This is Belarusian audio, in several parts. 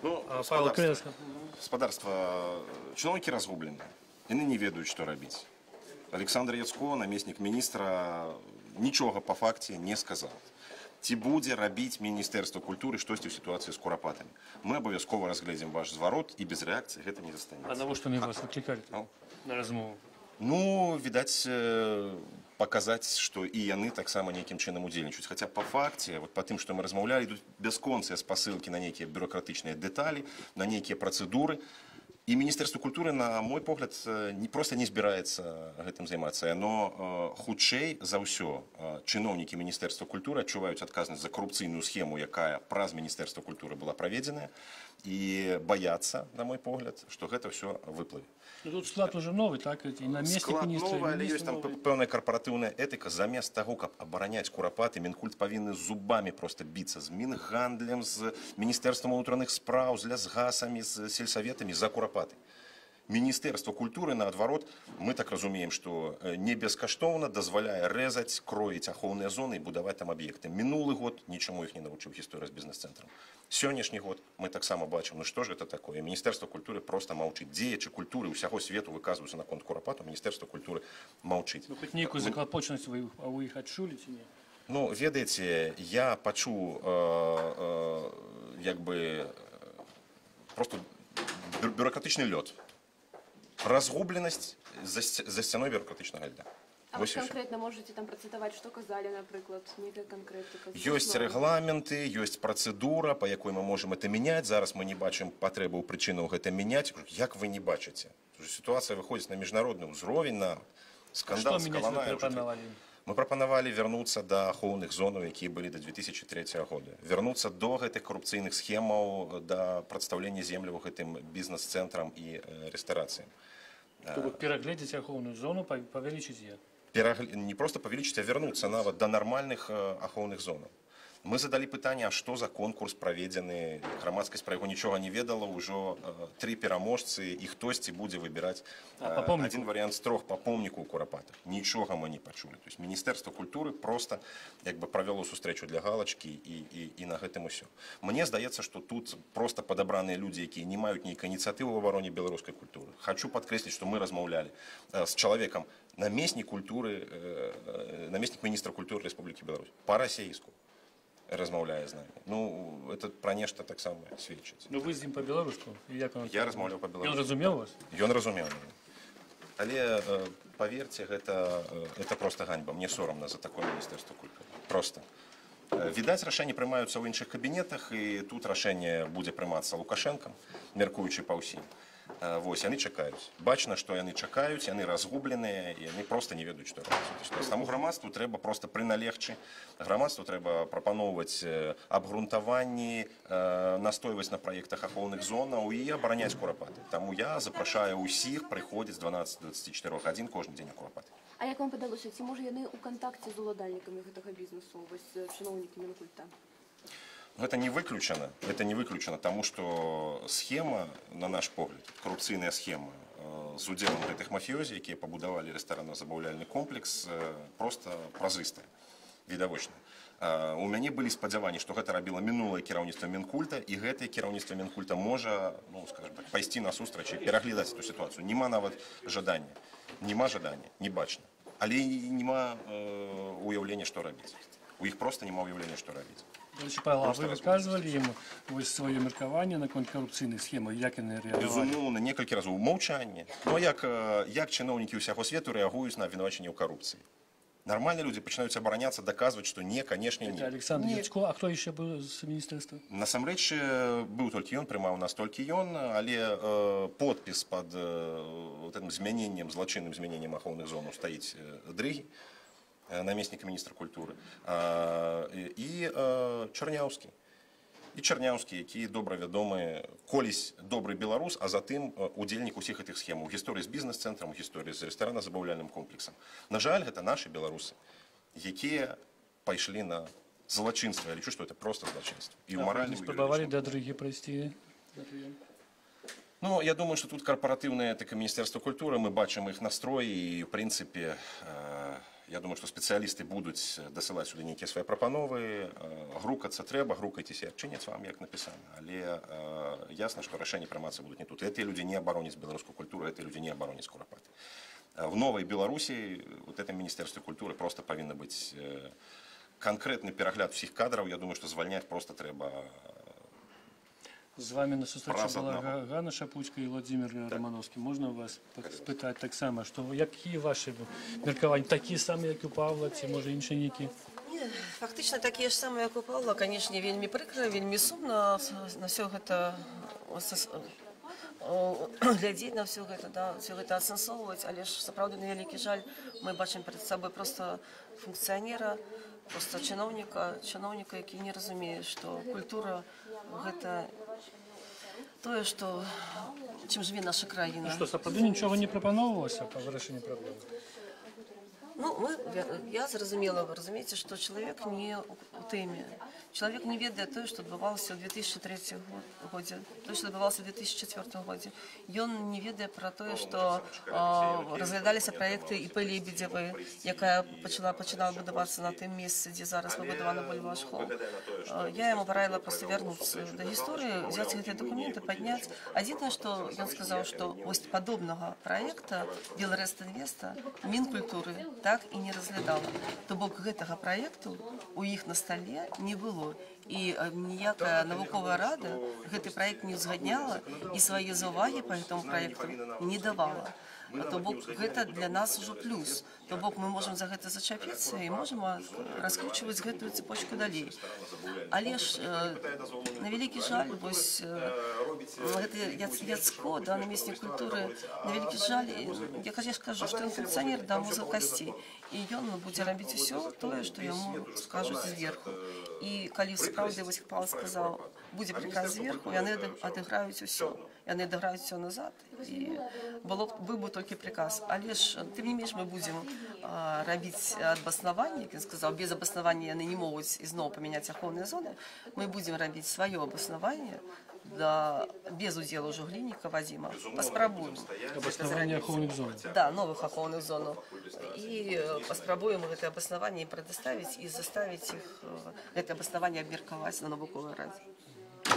Ну, спадарства, чиновники разгублены, яны не ведаюць, што рабіць. Александр Яцко, намеснік міністра, нічога па факце не сказаў. Ці будзе рабіць Міністэрства культуры штосьці ў сітуацыі з курапатамі. Мы абавязкова разгледзім ваш зварот і без рэакцыі гэта не застанецца. А навошта мне вас выклікалі на размову? Ну, відаць, паказаць, што і яны таксама нейкім чынам удзельнічаюць. Хаця па факце, па тым, што мы размаўлялі, ідуць бясконцыя спасылкі на нейкія бюрократычныя дэталі, на нейкія працэдуры. І Міністэрства культуры, на мой погляд, проста не збіраецца гэтым займацца. Яно хутчэй за ўсё чыноўнікі Міністэрства культуры адчуваюць адказнасць за карупцыйную схему, якая праз Міністэрства культуры была праведзеная, і баяцца, на мой погляд, што гэта ўсё выплыве. Тут склад уже новый, так? И наместник склад министра, новый, але ёсць там пэўная карпаратыўная этыка. Замест таго, каб абараняць курапаты, Мінкульт павінны зубамі проста біцца з Мінгандлем, з Міністэрствам унутраных спраў, з лясгасамі, з сельсаветамі за курапаты. Міністэрства культуры, наадварот, мы так разумеем, што не бескаштоўна дазваляе рэзаць, кроіць ахоўныя зоны і будаваць там аб'екты. Мінулы год нічаму іх не навучыў гісторыя з бізнес-цэнтрам. Сённяшні год мы таксама бачым, ну што ж гэта такое? Міністэрства культуры проста маўчыць. Дзеячы культуры ўсяго свету выказваюцца наконт курапату, Міністэрства культуры маўчыць. Ну, хоць нейкую заклапочанасць вы іх адчулі ці не? Ну, ведаеце, я пачуў як бы просто бюрократычны лёд. Разгубленасць за сцяной бюрократычнага льда. А вы конкретно можете там процитовать, что казали, например, некая конкретика? Ёсць рэгламенты, ёсць працэдура, па якой мы можам это мяняць. Зараз мы не бачым патрэбы ў прычынаў гэта мяняць. Як вы не бачыце? Сітуацыя выходзіць на міжнародны ўзровень, на скандал з Каланаю. Мы прапанавалі вярнуцца да ахоўных зонаў, якія былі да 2003 года. Вярнуцца до гэтых карупцыйных схемаў, да прадстаўлення земляў гэтым бізнес-цэнтрам і рэстарацыям. То бок перагледзець ахоўную зону, павялічыць яе? Не просто павялічыць, а вярнуцца нават да нармальных ахоўных зонаў. Мы задалі пытанне, а што за конкурс праведзены, грамадскасць пра яго нічога не ведала, ўжо 3 пераможцы, і хтосьці будзе выбіраць адзін варыянт з 3 па помніку ў курапатах. Нічога мы не пачулі. То есть Міністэрства культуры проста як бы правяло сустрэчу для галачкі і на гэтым усё. Мне здаецца, што тут проста падабраныя людзі, якія не маюць нейкай ініцыятывы ў абароне беларускай культуры. Хачу падкрэсліць, што мы размаўлялі з чалавекам, намеснік міністра культуры Рэспублікі Беларусь па-расейску. Размаўляе з намі. Ну, это пра нешта таксама сведчыць. Ну, вы з ім па-беларуску? Я размаўляў па-беларуску. Ён разумеў вас? Ён разумеў мяне. Але, паверце, гэта проста ганьба. Мне сорамна за такое Міністэрства культуры. Проста. Відаць, рашэнні прымаюцца ў іншых кабінетах, і тут рашэнне будзе прымацца Лукашэнкам, мяркуючы па ўсім. Вось, яны чакаюць. Бачна, што яны чакаюць, яны разгубленыя, і яны проста не ведаюць, што рабіць. Таму грамадству трэба проста прыналегчы, грамадству трэба прапаноўваць абгрунтаванні, настойваць на праектах ахоўных зонаў і абараняць курапаты. Таму я запрашаю ўсіх прыходзіць з 12 до 24 гадзін кожны дзень у курапаты. А як вам падалося, ці можа яны ў кантакце з уладальнікамі гэтага бізнесу, вось чыноўнікамі Мінкульта? Это не выключено, тому что схема, на наш погляд, коррупційная схема з удзелам гэтых мафіёзі, якія пабудавалі рэстаранна-забаўляльны комплекс, просто празрыстая, відавочная. У мяне былі спадзяванні, што гэта рабіла мінулае кіраўніцтва Мінкульта, і гэтае кіраўніцтва Мінкульта можа, ну, скажем так, пайсці насустрач і пераглядаць эту сітуацыю. Нема нават жадання, не бачна. Але нема уяўлення, што рабіць. У іх проста няма уяўлення, што рабіць. Павел, вы выказывали ему свое меркаванне наконт коррупцыйных схем, як яны рэагавалі? Безумоўна, некалькі разоў маўчанне. Ну, як чыноўнікі ўсяго свету рэагуюць на абвінавачанне ў карупцыі? Нормально люди пачынаюць абараняцца, даказваць, што не, канешне, не. Александр Яцко, а хто яшчэ быў з міністэрства? Насамрэч, быў толькі ён, прымаў нас толькі ён, але подпіс пад змяненнем, злачынным змяненнем ахоўных зонаў стаіць Дрыгі, наместника міністра культуры, і Чарняўскі. І Чарняўскі, які добра вядомы, колісь добры беларус, а затым удзельнік усіх гэтых схем у гісторыі з бізнес-цэнтрам, у гісторыі з рэстаранна-забаўляльным комплексам. На жаль, гэта нашы беларусы, якія пайшлі на злачынства. Я лічу, што гэта проста злачынства. І ў маральным, і ў юрыдычным. Спрабавалі да Дрыгі прайсці? Ну, я думаю, что тут корпоративная этика Министерства культуры, мы бачим их настрой, и, в принципе, Я думаю, што спецыялісты будуць дасылаць сюды нейкія свае прапановы. Грукацца трэба, грукайцеся, як чыняць вам, як напісана. Але ясна, што рашэнні прымацца будуць не тут. Гэтыя людзі не абароняць беларускую культуру, гэтыя людзі не абароняць Курапаты. В новой Беларуси, вот этом Министерстве культуры просто повинен быть конкретный перегляд всех кадров. Я думаю, что звольнять просто треба. З вами на зустрічі була Ганна Шапуцька і Владимир Романовський. Можна вас спитати так само, що які ваші міркування? Такі самі, як у Павла, чи може інші які? Ні, фактично такі ж самі, як у Павла. Звісно, вельми прикро, вельми сумно на все це глядзець на все гэта, да, все гэта асэнсоўваць, але ж сапраўды на вялікі жаль мы бачым перад сабой просто функцыянера, просто чыноўніка, які не разумее, што культура гэта тое, што чым жыве наша краіна. Што, сапраўды нічога не прапаноўвалася па вырашэнні праблемы? Ну, я зразумела, вы разумееце, што чалавек не у тэме. Чалавек не ведае тое, што адбывалася ў 2003 годзе, тое, што адбывалася ў 2004 годзе. Ён не ведае пра тое, што разглядаліся праекты ІП Лебедзевай, якая пачынала будавацца на тым месцы, дзе зараз выбудавана бульвар Холл. Я яму параіла проста вярнуцца да гісторыі, взяць гэтыя дакументы, падняць. Адзінае, што ён сказаў, што вось падобнага праекта Беларэст-Інвеста Мінкультуры так і не разглядала. То бок гэтага праекту у іх на стале не было. І ніякая навуковая рада гэты праект не ўзгадняла і свае заўвагі па гэтаму праекту не давала. То бок гэта для нас ужо плюс. То бок мы можам за гэта зачапіцца і можам раскручваць гэтую цепочку далей. Але ж на вялікі жаль, вось гэты Яцко, да, намеснік культуры, на вялікі жаль, я кажу, што ён функцыянер да мозга касцей. І ён будзе рабіць усё тое, што яму скажуць зверху. І калі сапраўды, вось Павел сказаў, будзе приказ зверху, яны адыграюць усё. Яны адыграюць усё назад. І быў бы толькі приказ. Але ж, тым не менш, мы будзем рабіць абаснаванне, як ён сказаў, без абаснавання яны не могуць ізноў памяняць ахоўныя зоны. Мы будзем рабіць сваё абаснаванне, без удзелу ўжо Глініка Вадзіма. Паспрабуем. Абаснаванне ахоўных зон. Да, новых ахоўных зонаў. І паспрабуем гэтае абаснаванне прадаставіць і заставіць іх гэтае абаснаванне абмеркаваць на навуковай радзе.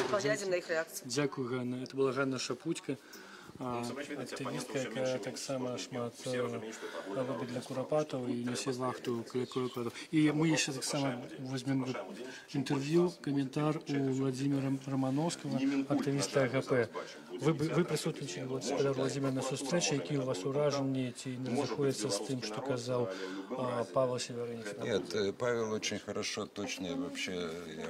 Паглядзім на іх рэакцыю. Дзякую, Ганна. Это была Ганна Шапуцька, активістка, яка так само шмат робить для Курапатов і несе вахту Курапатов. І ми ще так само візьмемо інтерв'ю, коментар у Владимира Романовського, активіста АГП. Ви присутнічали, Владимир, на зустрічі, які у вас уражені, ті не розходяться з тим, що казав Павел Северинец? Нет, Павел очень хорошо, точно, и вообще, я,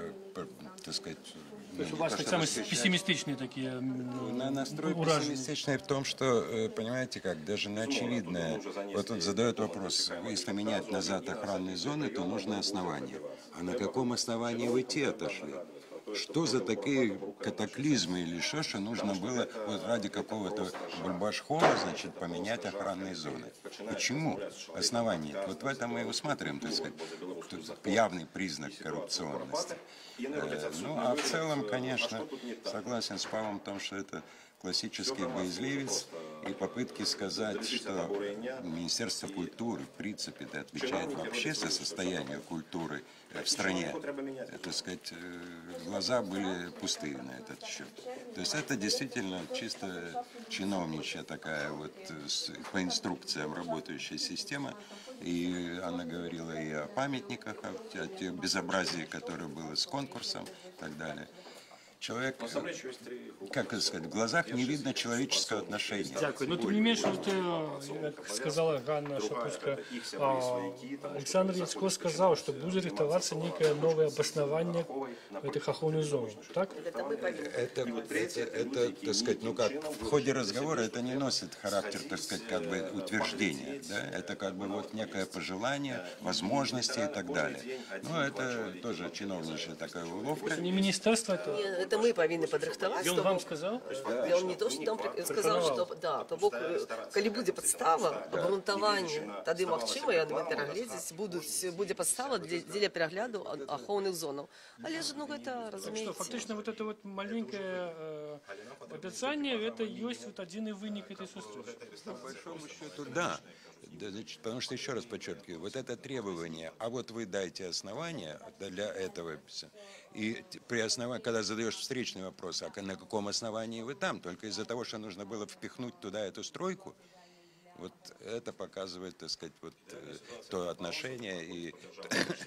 так сказать... То есть у вас так само пессимистичные такие настрой пессимистичный в том, что, понимаете как, даже на очевидное, вот он задает вопрос, если менять назад охранные зоны, то нужно основание. А на каком основании вы те отошли? Что за такие катаклизмы или что нужно было вот ради какого-то бульбашхола, значит, поменять охранные зоны? Почему? Основание. Вот в этом мы и усматриваем, так сказать, явный признак коррупционности. Ну, а в целом, конечно, согласен с Павлом в том, что это классический боязливец и попытки сказать, что Министерство культуры, в принципе, отвечает вообще за состояние культуры в стране. Так сказать, глаза были пустые на этот счет. То есть это действительно чисто чиновничья такая вот по инструкциям работающая система. И она говорила и о памятниках, о тех безобразии, которое было с конкурсом и так далее. Человек, как это сказать, в глазах не видно человеческого отношения. Дякую. Ну, тим не менше, як сказала Ганна Шапуцька, Олександр Яцко сказав, що буде рихтуватися некое нове обоснування этих охоронных зон, так? Это, так сказать, ну как, в ходе разговора это не носит характер, так сказать, как бы утверждения, да? Это как бы вот некое пожелание, возможности и так далее. Но это тоже чиновничья такая уловка. Не министерство это? Это мы повинны падрыхтаваць. Ён вам сказал? Ён не то, что там сказал, что да, то бок, калі будзе падстава, абгрунтаванне, тады магчыма, яны перагледзець, будзе падстава для перагляду ахоўных зонаў. Але ж, ну, гэта, разумееце. Фактично, вот это вот маленькое обещание, это есть вот один и вынік этой встречи. По большому счету, да. Да, значит, потому что, еще раз подчеркиваю, вот это требование, а вот вы дайте основания для этого, и при основании, когда задаешь встречный вопрос, а на каком основании вы там, только из-за того, что нужно было впихнуть туда эту стройку, вот это показывает, так сказать, вот то отношение и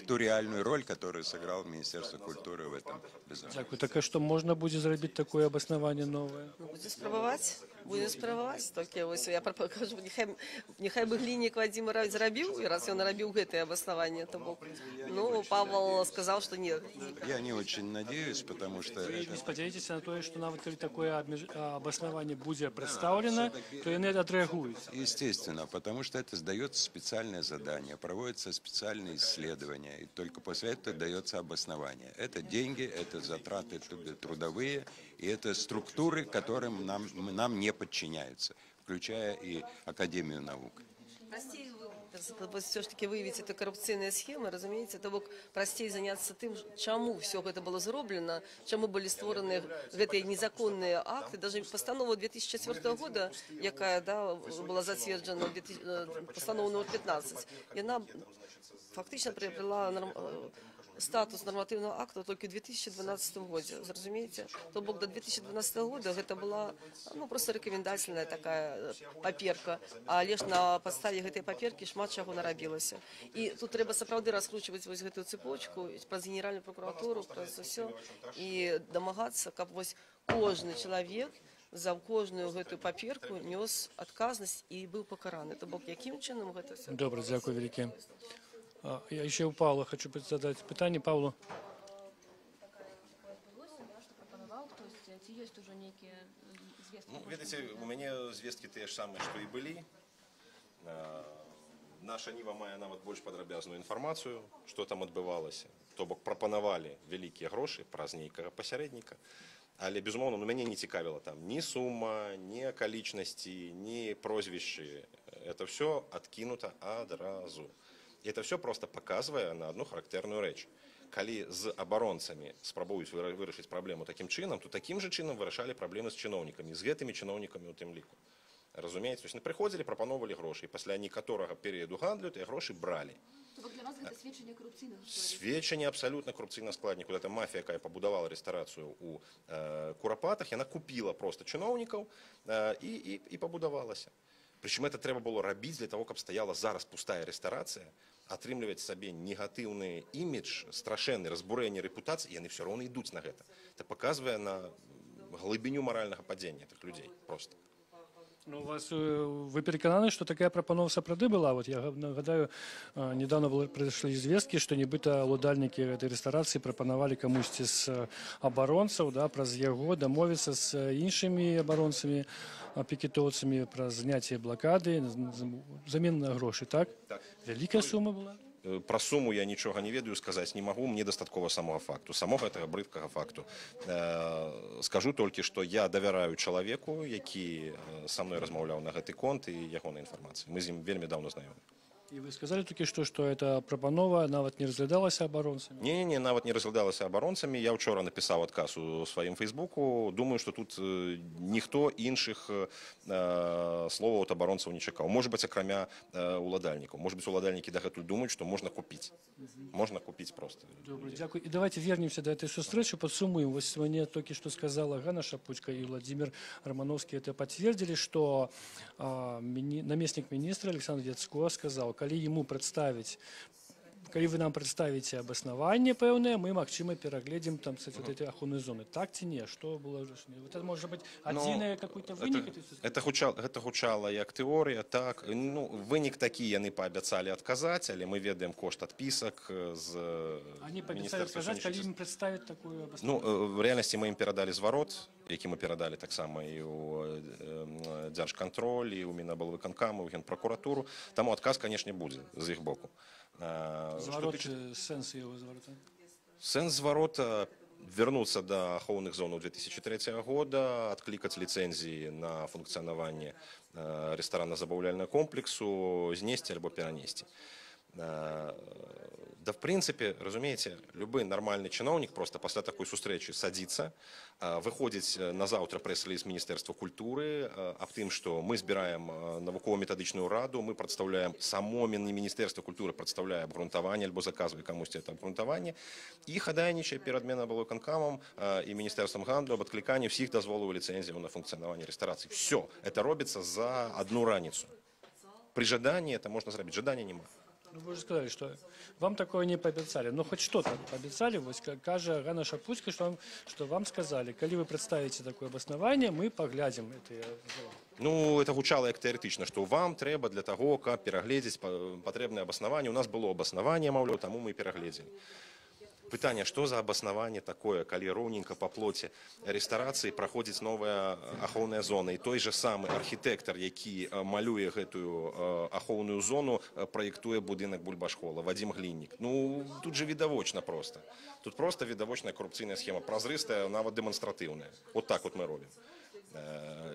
ту реальную роль, которую сыграл Министерство культуры в этом. Дякую. Так а що можна буде зробити таке обоснування нове? Ну, будем спрабаваць, толькі вось я кажу, няхай бы Глінік Вадзім зрабіў, і раз ён нарабіў гэтае абаснаванне, то бок, ну, Павел сказал, что нет. Я не очень надеюсь, потому что... Ви не сподіваєтеся на те, що навіть коли таке обоснування буде представлено, то вони відреагують? Естественно, потому что это сдается специальное задание, проводятся специальные исследования, и только после этого дается обоснование. Это деньги, это затраты трудовые, и это структуры, которым нам не подчиняются, включая и Академию наук. Простей все ж таки выявить это коррупцыйныя схемы, разумееце, то бок прасцей заняцца тым, чаму все гэта было зроблена, чаму былі створаны гэтыя незаконныя акты, даже постанова 2004 года, якая была зацверджана, постанова номер 15, яна фактично приобрела статус нормативного акта только в 2012 году, разумеете? То бок до 2012 года это была просто рекомендательная такая паперка, а лишь на подставе этой паперки шмат чаго нарабілася. И тут треба сапраўды раскручивать вось гэтую цепочку праз Генеральную прокуратуру, праз все, и домагаться, каб вось кожны человек за кожную гэтую паперку нёс адказнасць і быў пакараны. То бок якім чынам гэта все? Добре, дякую велике. Я ще у Павла хочу задати питання. Павло. Ну, видите, у меня звестки те ж самые, что и были. Наша Ніва мае нават больш падрабязную інфармацыю, што там адбывалася. То бок прапанавалі вялікія грошы праз нейкага пасярэдніка. Але, безумоўна, мяне не цікавіла там ні сума, ні акалічнасці, ні прозвішчы. Это все адкінута адразу. И это все просто показывая на одну характерную рэч. Калі з абаронцамі спрабуюць вырашыць праблему такім чынам, то такім жа чынам вырашалі праблемы з чыноўнікамі, з гэтымі чыноўнікамі ў тым ліку. Разумееце, то есть прыходзілі, прапаноўвалі грошы, і пасля некаторага перыяду гандлю тыя грошы бралі. То бок для вас гэта сведчанне карупцыйнага складніку? Сведчанне абсалютна карупцыйнага складніку. Гэта мафія, якая пабудавала рэстарацыю ў Курапатах, яна купіла просто чыноўнікаў і пабудавалася. Прычым это трэба было рабіць для того, каб стаяла зараз пустая рэстарацыя, атрымліваць сабе негатыўны імідж, страшэнны разбурэнне рэпутацыі, яны все роўна ідуць на гэта. Это показвае на глыбіню маральнага падзення тых людзей просто. Ну, вы перекананы, что такая пропанова сапраўды была? Вот я нагадаю, недавно прыйшлі звесткі, што нібыта ўладальнікі этой рэстарацыі прапанавалі камусьці з абаронцаў, праз яго дамовіцца з іншымі абаронцамі, пікетоўцамі пра зняцце блакады, замен на грошы, так? Так. Вялікая сума была? Пра суму я нічога не ведаю, сказаць не магу, мне дастаткова самого факту, самого гэтага брыдкага факту. Скажу толькі, што я давяраю чалавеку, які са мной размаўляў на гэты конт і ягонай інфармацыі. Мы з ім вельмі даўно знаёмы. И вы сказали только что эта пропанова нават не разглядалася абаронцамі? Не, нават не разглядалася абаронцамі. Я ўчора напісаў адказ у сваім фейсбуку. Думаю, што тут ніхто іншых словаў ад абаронцаў не чакаў. Можа быць, акрамя уладальнікаў. Можа быць, уладальнікі дагэтуль думаюць, што можна купіць. Можна купіць просто. Добре, дякую. І давайте вернемся до этой встречи, подсумуем. Вот мне только что сказала Ганна Шапутько и Владимир Романовский это подтвердили, что наместник министра Александр Яцко сказал, калі ему представить, калі вы нам представите обоснование пэўнае, мы, магчыма, перагледзім там, кстати, вот эти ахоўныя зоны. Так ці не? Что было рашэнне? Вот это может быть адзіны какой-то вынік? Гэта гучала як тэорыя, так. Ну, вынік такі яны паабяцалі адказаць, але мы ведаем кошт адпісак з Они пообещали сказать, калі им представить такое обоснование. Ну, в реальнасці мы ім перадалі зварот, які мы перадалі таксама і ў Дзяржкантроль, і ў Мінаблвыканкам, і ў Генпракуратуру. Таму адказ, канешне, будзе з іх боку. Зварот, сэнс яго зварота? Сэнс зварота вернуцца да ахоўных зонаў 2003 года, адклікаць ліцэнзіі на функцыянаванне рэстаранна-забаўляльнага комплексу, знесці альбо перанесці. Да, в принципе, разумеете, любой нормальный чиновник просто после такой сустрэчы садится, выходзіць назаўтра прэс-рэліз Міністэрства культуры аб тым, што мы збіраем навукова-метадычную раду, мы прадстаўляем само Міністэрства культуры, прадстаўляе абгрунтаванне альбо заказвае камусьці это абгрунтаванне і хадайнічае перад Менабалойканкамам і Міністэрствам гандлю аб адкліканні ўсіх дазволаў і ліцэнзіяў на функцыянаванне рэстарацыі. Все, это робіцца за одну раніцу. При жаданні это можна зрабіць, жадання няма. Ну, вы же сказали, что вам такое не пообещали. Но хоть что-то пообещали. Вот кажа Ганна Шапуцька, что вам сказали, коли вы представите такое обоснование, мы поглядим это дело. Ну, это гучало як теоретично, что вам трэба для того, каб перагледзець патрэбнае абаснаванне. У нас было абаснаванне, маўляў, таму мы перагледзелі. Пытанне, што за абаснаванне такое, калі роўненька па плоце рэстарацыі праходзіць новая ахоўная зона. І той же самы архітэктар, які малюе гэтую ахоўную зону, праектуе будынак Бульбашхола, Вадзім Гліннік. Ну, тут же відавочна проста. Тут проста відавочная карупцыйная схема, празрыстая, нават дэманстратыўная. Вот так вот мы робім.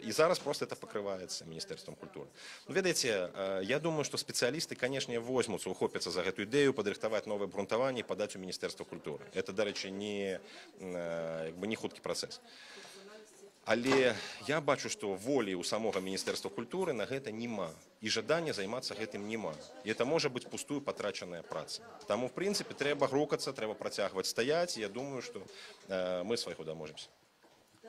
И зараз просто это покрывается Министерством культуры. Ну, ведаеце, я думаю, что специалисты, конечно, возьмутся, ухопятся за эту идею, падрыхтаваць новое абгрунтаванне и подать у Министерства культуры. Это, дарэчы, не хуткі працэс. Але я бачу, што волі ў самога Міністэрства культуры на гэта няма. І жадання займацца гэтым няма. І это можа быць пустую патрачаная праца. Таму, в прынцыпе, трэба грукацца, трэба працягваць стаяць. Я думаю, што мы свайго даможемся.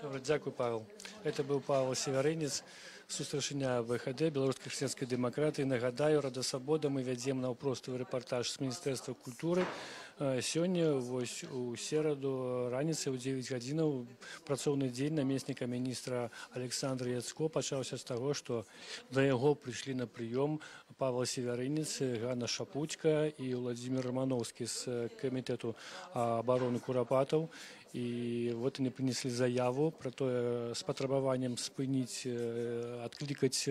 Добре, дякую, Павел. Это был Павел Северинец, сустрашення ВХД, Белорусской християнской демократии. Нагадаю, Рада Свобода мы вядзем наўпростовы рэпартаж з Міністэрства культуры. Сёння, вось у сераду раніцай у 9 гадзінаў працоўны дзень намесніка міністра Александра Яцко пачаўся з таго, што да яго прыйшлі на прыём Павел Северинец, Ганна Шапуцька і Владимир Романовский з камітэту обороны Курапатаў. И вот они принесли заяву про то, с потребованием спыніць, откликать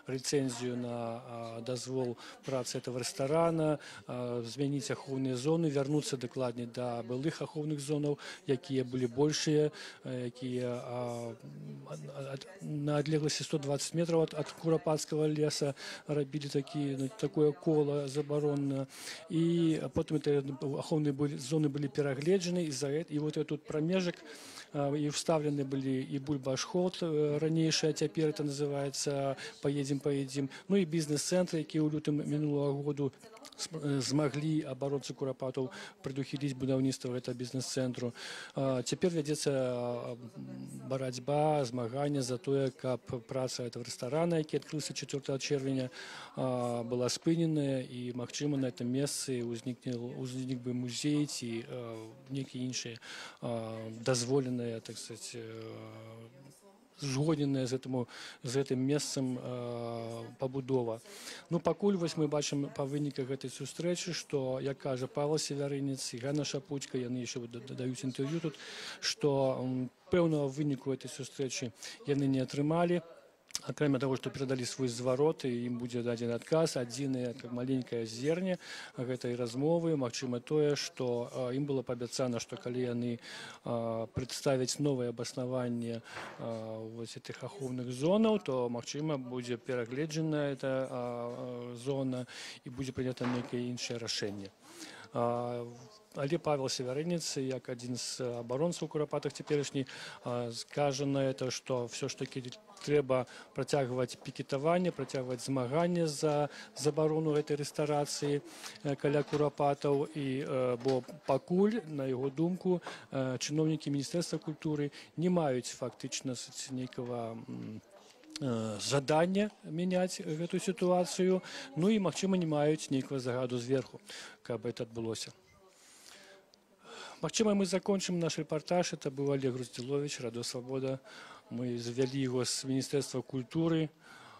рецензию на дозвол працы этого ресторана, змяніць ахоўныя зоны, вярнуцца дакладней да былых ахоўных зонаў, якія былі большыя, якія на адлегласці 120 метров от Курапатского леса рабілі такое коло забаронна. И потом эти ахоўныя зоны были перагледжаны, и вот этот промежек, и вставлены были и Бульбашхол ранейший, а теперь это называется «Поедем». Ну и бизнес-центры, які ў лютым мінулого году змаглі абаронцы Курапатаў прадухіліць будаўніцтва гэтага бізнес-цэнтру. Цяпер вядзецца барацьба, змаганне за тое, каб праца этого рэстарана, які адкрыўся 4 чэрвеня, была спыненая, і, магчыма, на этом месцы узнік бы музей ці нейкія іншыя дазволеныя, так сказать, згодненыя з гэтым месцам пабудова. Ну, пакуль вось мы бачым па выніках гэтай сустрэчы, што, як кажа Павел Северинец і Ганна Шапуцька, яны яшчэ дадаюць інтэрв'ю тут, што пэўнага выніку гэтай сустрэчы яны не атрымалі. Акрамя того, што перадалі свой зварот, і ім будзе дадзены адказ, адзінае маленькае зерне гэтай размовы. Магчыма тое, што ім было паабяцана, што калі яны прадставяць новае абаснаванне этих ахоўных зонаў, то, магчыма, будзе перагледжана эта зона і будзе прынята нейкае іншае рашэнне. Але Павел Северинец, як адзін з абаронцаў Курапатах цяперашні, скажа на это, што все ж таки трэба працягваць пікетаванне, працягваць змаганне за забарону гэтай рэстарацыі каля Курапатаў, бо пакуль, на яго думку, чыноўнікі Міністэрства культуры не маюць фактычна нейкага жадання мяняць гэту сітуацыю, ну і, магчыма, не маюць нейкага загаду зверху, каб это адбылося. Магчыма, мы закончим наш репортаж. Это был Олег Груздилович, Радио Свобода. Мы завели его с Министерства культуры,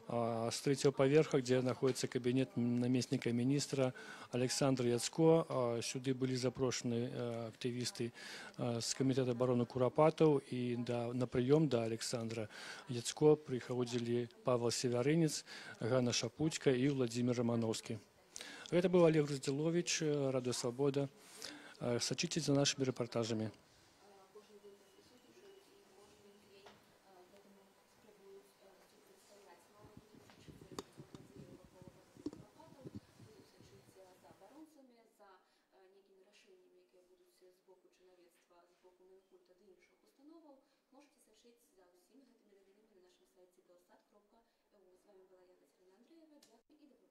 с 3-го поверха, где находится кабинет наместника министра Александра Яцко. Сюда были запрошены активисты с Комитета обороны Курапатов. И на прием до Александра Яцко приходили Павел Северинец, Ганна Шапуцька и Владимир Романовский. Это был Олег Груздилович, Радио Свобода. Сочитесь за нашими репортажами. інфармацыю з боку чынавецтва, з боку Мінкульта ды іншых установаў, можаце сачыць за ўсімі гэтымі навінамі на нашым сайце belsat.eu. З вами была я, Катерина Андреева. Дзякуй і да